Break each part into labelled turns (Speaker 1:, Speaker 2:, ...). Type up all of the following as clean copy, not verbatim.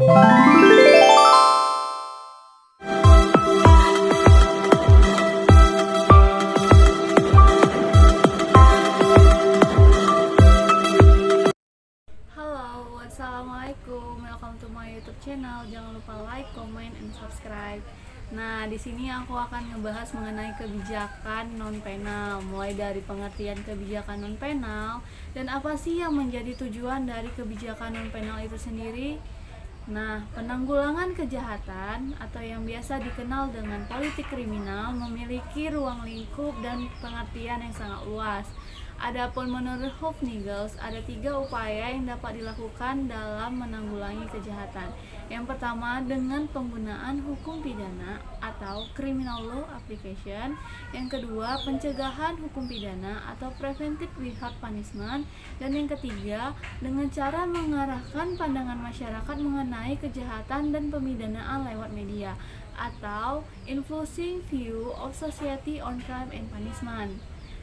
Speaker 1: Halo, assalamualaikum. Welcome to my YouTube channel. Jangan lupa like, comment, and subscribe. Nah, di sini aku akan ngebahas mengenai kebijakan non penal, mulai dari pengertian kebijakan non penal dan apa sih yang menjadi tujuan dari kebijakan non penal itu sendiri. Nah, penanggulangan kejahatan atau yang biasa dikenal dengan politik kriminal memiliki ruang lingkup dan pengertian yang sangat luas. Adapun menurut Hufnagels, ada 3 upaya yang dapat dilakukan dalam menanggulangi kejahatan. Yang pertama, dengan penggunaan hukum pidana atau criminal law application. Yang kedua, pencegahan hukum pidana atau preventive without punishment. Dan yang ketiga, dengan cara mengarahkan pandangan masyarakat mengenai kejahatan dan pemidanaan lewat media atau influencing view of society on crime and punishment.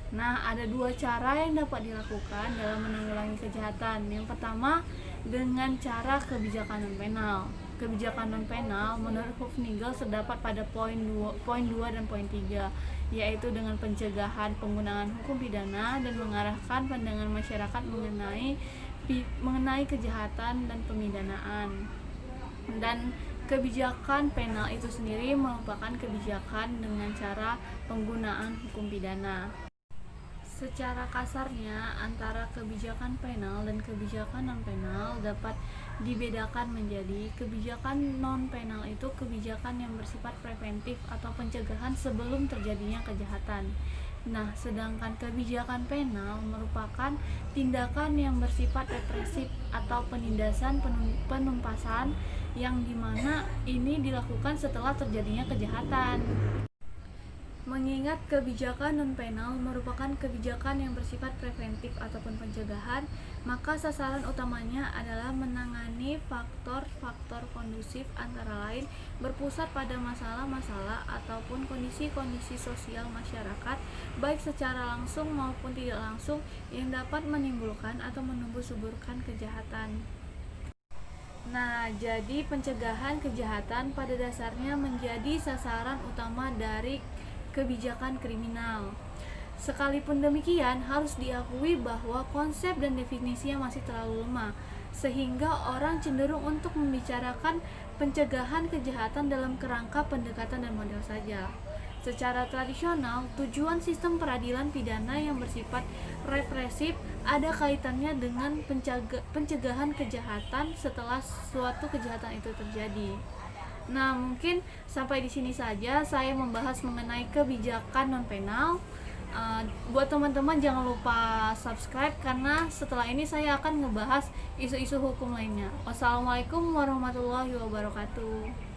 Speaker 1: Nah, ada 2 cara yang dapat dilakukan dalam menanggulangi kejahatan. Yang pertama, dengan cara kebijakan non penal. Kebijakan non penal menurut Hufnagels terdapat pada poin 2 dan poin 3, yaitu dengan pencegahan penggunaan hukum pidana dan mengarahkan pandangan masyarakat mengenai kejahatan dan pemidanaan. Dan kebijakan penal itu sendiri merupakan kebijakan dengan cara penggunaan hukum pidana. Secara kasarnya, antara kebijakan penal dan kebijakan non-penal dapat dibedakan menjadi kebijakan non-penal itu kebijakan yang bersifat preventif atau pencegahan sebelum terjadinya kejahatan. Nah, sedangkan kebijakan penal merupakan tindakan yang bersifat represif atau penindasan penumpasan yang dimana ini dilakukan setelah terjadinya kejahatan. Mengingat kebijakan non-penal merupakan kebijakan yang bersifat preventif ataupun pencegahan, maka sasaran utamanya adalah menangani faktor-faktor kondusif antara lain berpusat pada masalah-masalah ataupun kondisi-kondisi sosial masyarakat, baik secara langsung maupun tidak langsung, yang dapat menimbulkan atau menumbuh-suburkan kejahatan. Nah, jadi pencegahan kejahatan pada dasarnya menjadi sasaran utama dari kebijakan kriminal. Sekalipun demikian, harus diakui bahwa konsep dan definisinya masih terlalu lemah, sehingga orang cenderung untuk membicarakan pencegahan kejahatan dalam kerangka pendekatan dan model saja. Secara tradisional, tujuan sistem peradilan pidana yang bersifat represif ada kaitannya dengan pencegahan kejahatan setelah suatu kejahatan itu terjadi. Nah, mungkin sampai di sini saja saya membahas mengenai kebijakan non penal. Buat teman-teman jangan lupa subscribe karena setelah ini saya akan ngebahas isu-isu hukum lainnya. Wassalamualaikum warahmatullahi wabarakatuh.